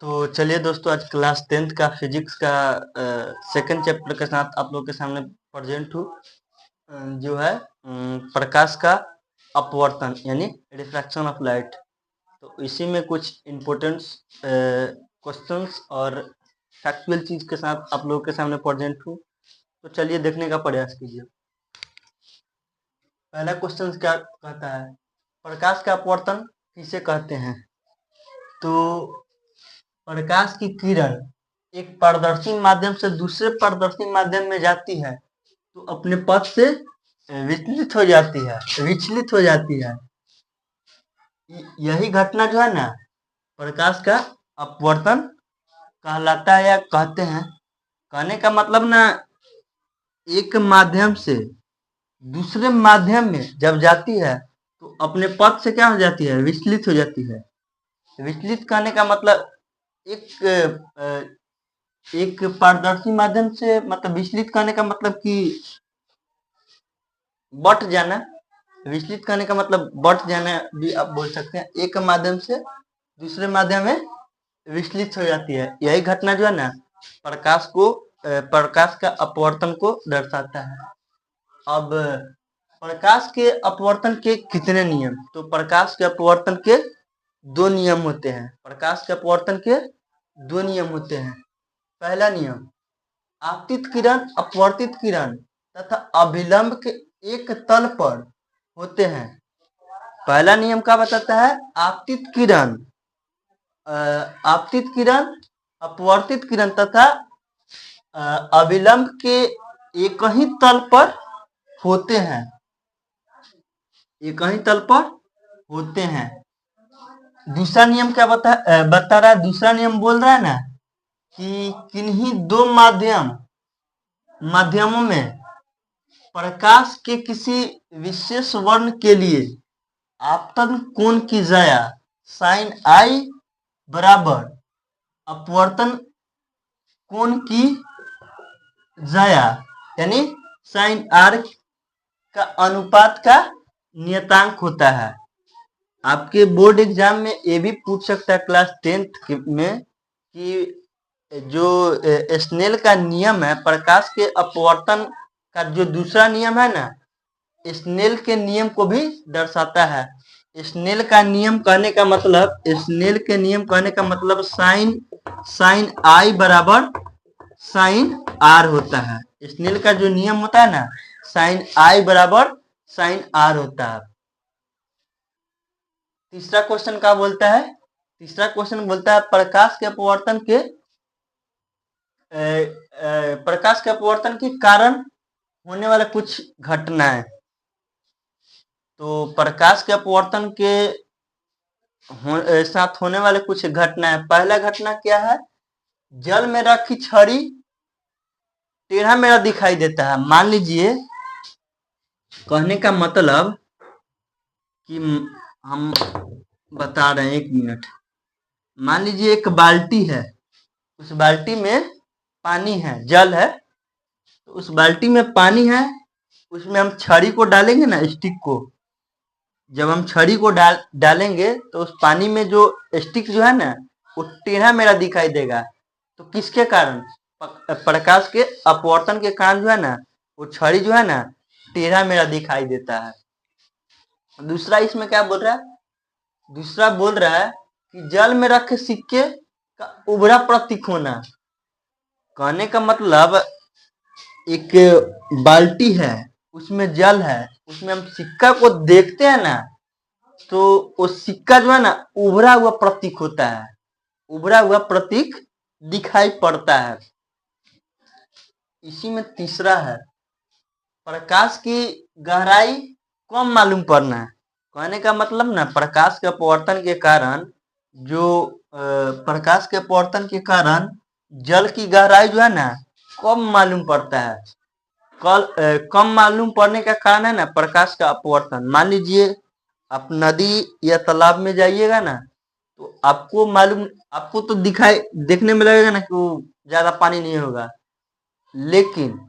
तो चलिए दोस्तों, आज क्लास 10th का फिजिक्स का सेकंड चैप्टर के साथ आप लोग के सामने प्रेजेंट हूँ। जो है प्रकाश का अपवर्तन यानी रिफ्रैक्शन ऑफ लाइट। तो इसी में कुछ इम्पोर्टेंट क्वेश्चंस और फैक्चुअल चीज के साथ आप लोगों के सामने प्रेजेंट हूँ। तो चलिए देखने का प्रयास कीजिए। पहला क्वेश्चन क्या कहता है, प्रकाश का अपवर्तन किसे कहते हैं? तो प्रकाश की किरण एक पारदर्शी माध्यम से दूसरे पारदर्शी माध्यम में जाती है तो अपने पथ से विचलित हो जाती है। यही घटना जो है ना, प्रकाश का अपवर्तन कहलाता है या कहते हैं। कहने का मतलब ना, एक माध्यम से दूसरे माध्यम में जब जाती है तो अपने पथ से क्या हो जाती है, विचलित हो जाती है। विचलित कहने का मतलब एक पारदर्शी माध्यम से, मतलब विचलित करने का मतलब कि बट जाना। विचलित करने का मतलब बट जाना भी आप बोल सकते हैं। एक माध्यम से दूसरे माध्यम में विचलित हो जाती है। यही घटना जो है ना, प्रकाश का अपवर्तन को दर्शाता है। अब प्रकाश के अपवर्तन के कितने नियम? तो प्रकाश के अपवर्तन के दो नियम होते हैं। प्रकाश के अपवर्तन के दो नियम होते हैं। पहला नियम, आपतित किरण अपवर्तित किरण तथा अभिलंब के एक तल पर होते हैं। पहला नियम क्या बताता है? आपतित किरण अपवर्तित किरण तथा अभिलंब के एक ही तल पर होते हैं। एक ही तल पर होते हैं। दूसरा नियम क्या बता रहा है? दूसरा नियम बोल रहा है ना कि किन्हीं दो माध्यमों में प्रकाश के किसी विशेष वर्ण के लिए आपतन कोण की जाया साइन आई बराबर अपवर्तन कोण की जाया यानी साइन आर का अनुपात का नियतांक होता है। आपके बोर्ड एग्जाम में ये भी पूछ सकता है क्लास 10th में कि जो स्नेल का नियम है, प्रकाश के अपवर्तन का जो दूसरा नियम है ना, स्नेल के नियम को भी दर्शाता है। स्नेल का नियम कहने का मतलब साइन आई बराबर साइन आर होता है। स्नेल का जो नियम होता है ना, साइन आई बराबर साइन आर होता है। तीसरा क्वेश्चन क्या बोलता है? तीसरा क्वेश्चन बोलता है प्रकाश के अपवर्तन के कारण होने वाले कुछ घटनाएं। तो प्रकाश के अपवर्तन के साथ होने वाले कुछ घटनाएं। पहला घटना क्या है? जल में रखी छड़ी टेढ़ा मेढ़ा दिखाई देता है। मान लीजिए, कहने का मतलब कि हम बता रहे हैं, एक मिनट। मान लीजिए एक बाल्टी है, उस बाल्टी में पानी है, जल है। तो उस बाल्टी में पानी है, उसमें हम छड़ी को डालेंगे ना, स्टिक को। जब हम छड़ी को डालेंगे तो उस पानी में जो स्टिक जो है ना, वो टेढ़ा मेढ़ा दिखाई देगा। तो किसके कारण? प्रकाश के अपवर्तन के कारण जो है ना, वो छड़ी जो है ना, टेढ़ा मेढ़ा दिखाई देता है। दूसरा इसमें क्या बोल रहा है? दूसरा बोल रहा है कि जल में रखे सिक्के का उभरा प्रतीक होना। कहने का मतलब, एक बाल्टी है, उसमें जल है, उसमें हम सिक्का को देखते हैं ना, तो वो सिक्का जो है ना, उभरा हुआ प्रतीक होता है, उभरा हुआ प्रतीक दिखाई पड़ता है। इसी में तीसरा है, प्रकाश की गहराई कम मालूम पड़ना। कहने का मतलब ना, प्रकाश के अपवर्तन के कारण जल की गहराई जो है ना, कम मालूम पड़ता है। कम मालूम पड़ने का कारण है ना, प्रकाश का अपवर्तन। मान लीजिए आप नदी या तालाब में जाइएगा ना, तो आपको तो देखने में लगेगा ना कि वो ज्यादा पानी नहीं होगा, लेकिन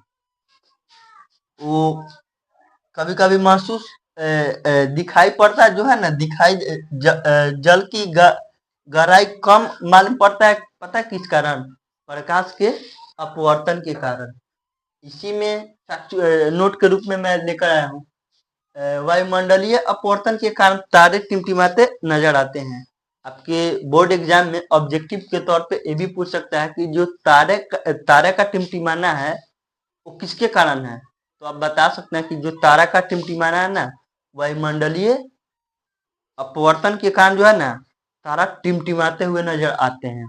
वो कभी कभी महसूस दिखाई पड़ता है, जो है ना, जल की गहराई कम मालूम पड़ता है, पता है किस कारण? प्रकाश के अपवर्तन के कारण। इसी में नोट के रूप में मैं लेकर आया हूँ। वायुमंडलीय अपवर्तन के कारण तारे टिमटिमाते नजर आते हैं। आपके बोर्ड एग्जाम में ऑब्जेक्टिव के तौर पे ये भी पूछ सकता है कि जो तारे का टिमटिमाना है वो किसके कारण है? तो आप बता सकते हैं कि जो तारा का टिमटिमाना है ना, वायुमंडलीय अपवर्तन के कारण जो है ना, तारा टिमटिमाते हुए नजर आते हैं।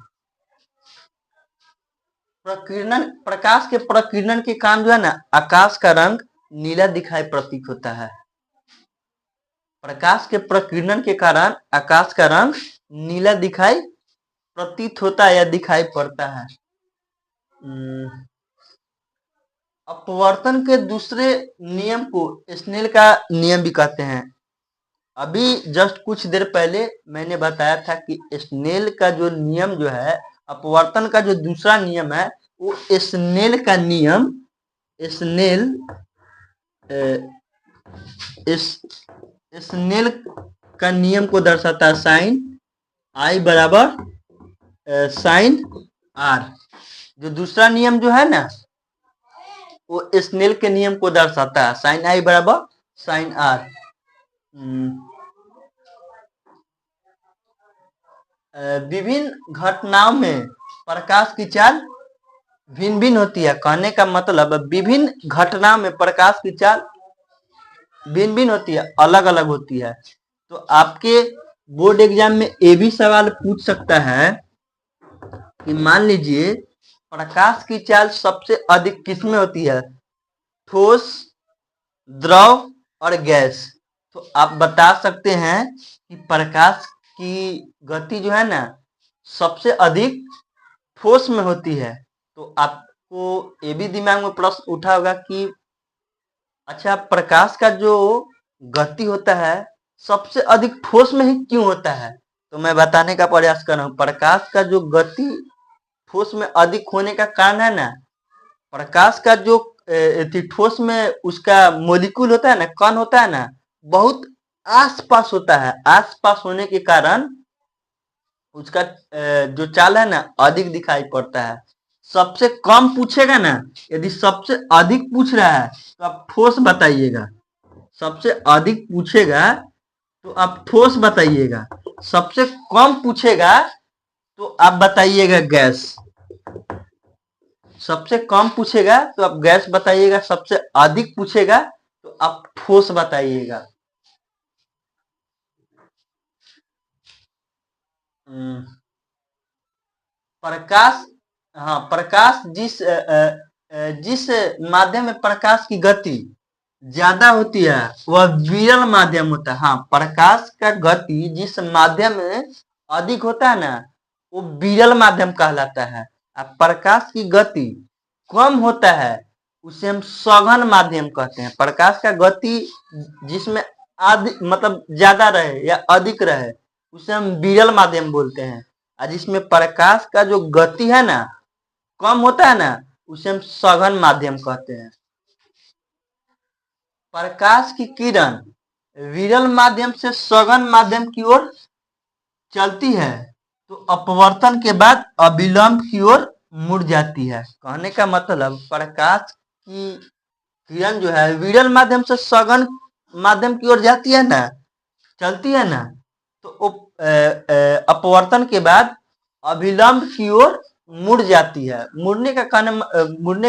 प्रकीर्णन, प्रकाश के प्रकीर्णन के कारण जो है ना, आकाश का रंग नीला दिखाई प्रतीत होता है। प्रकाश के प्रकीर्णन के कारण आकाश का रंग नीला दिखाई प्रतीत होता है या दिखाई पड़ता है। अपवर्तन के दूसरे नियम को स्नेल का नियम भी कहते हैं। अभी जस्ट कुछ देर पहले मैंने बताया था कि स्नेल का जो नियम जो है, अपवर्तन का जो दूसरा नियम है, वो स्नेल का नियम, स्नेल स्नेल का नियम को दर्शाता है। साइन आई बराबर साइन आर। जो दूसरा नियम जो है ना, वो स्नेल के नियम को दर्शाता है। साइन आई बराबर साइन आर। विभिन्न घटनाओं में प्रकाश की चाल भिन्न भिन्न होती है। कहने का मतलब विभिन्न घटनाओं में प्रकाश की चाल भिन्न भिन्न होती है, अलग अलग होती है। तो आपके बोर्ड एग्जाम में ये भी सवाल पूछ सकता है कि मान लीजिए प्रकाश की चाल सबसे अधिक किसमें होती है? ठोस, द्रव और गैस। तो आप बता सकते हैं कि प्रकाश की गति जो है ना, सबसे अधिक ठोस में होती है। तो आपको ये भी दिमाग में प्रश्न उठा होगा कि अच्छा, प्रकाश का जो गति होता है सबसे अधिक ठोस में ही क्यों होता है? तो मैं बताने का प्रयास कर रहा हूँ। प्रकाश का जो गति ठोस में अधिक होने का कारण है ना, प्रकाश का जो ठोस में उसका मोलिक्यूल होता है ना, कण होता है ना, बहुत आसपास होता है। आसपास होने के कारण उसका जो चाल है ना, अधिक दिखाई पड़ता है। सबसे कम पूछेगा ना, यदि सबसे अधिक पूछ रहा है तो आप ठोस बताइएगा। सबसे अधिक पूछेगा तो आप ठोस बताइएगा। सबसे कम पूछेगा तो आप बताइएगा गैस। सबसे कम पूछेगा तो आप गैस बताइएगा, सबसे अधिक पूछेगा तो आप ठोस बताइएगा। प्रकाश, हाँ, प्रकाश जिस माध्यम में प्रकाश की गति ज्यादा होती है वह विरल माध्यम होता है। हाँ, प्रकाश का गति जिस माध्यम में अधिक होता है ना, वो विरल माध्यम कहलाता है। अब प्रकाश की गति कम होता है उसे हम सघन माध्यम कहते हैं। प्रकाश का गति जिसमें आदि मतलब ज्यादा रहे या अधिक रहे उसे हम विरल माध्यम बोलते हैं। और जिसमें प्रकाश का जो गति है ना, कम होता है ना, उसे हम सघन माध्यम कहते हैं। प्रकाश की किरण विरल माध्यम से सघन माध्यम की ओर चलती है तो अपवर्तन के बाद अविलंब की ओर मुड़ जाती है। कहने का मतलब प्रकाश की किरण जो है विरल माध्यम से सघन माध्यम की ओर जाती है ना, चलती है ना, तो अपवर्तन के बाद अविलंब की ओर मुड़ जाती है। मुड़ने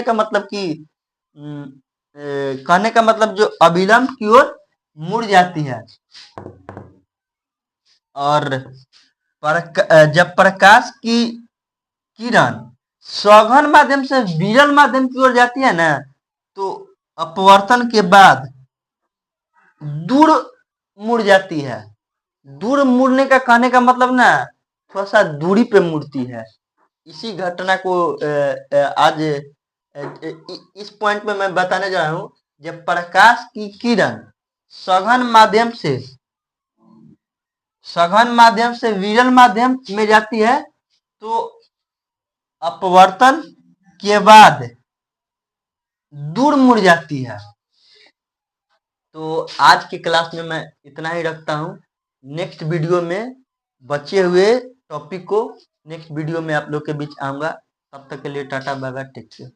का मतलब कि कहने का मतलब जो अविलंब की ओर मुड़ जाती है। और जब प्रकाश की किरण सघन माध्यम से विरल माध्यम की ओर जाती है ना, तो अपवर्तन के बाद दूर मुड़ जाती है। दूर मुड़ने का कहने का मतलब ना, थोड़ा सा दूरी पे मुड़ती है। इसी घटना को आज इस पॉइंट में मैं बताने जा रहा हूं। जब प्रकाश की किरण सघन माध्यम से विरल माध्यम में जाती है तो अपवर्तन के बाद दूर मुड़ जाती है। तो आज की क्लास में मैं इतना ही रखता हूं। नेक्स्ट वीडियो में बचे हुए टॉपिक को नेक्स्ट वीडियो में आप लोग के बीच आऊंगा। तब तक के लिए tata bye bye, take care.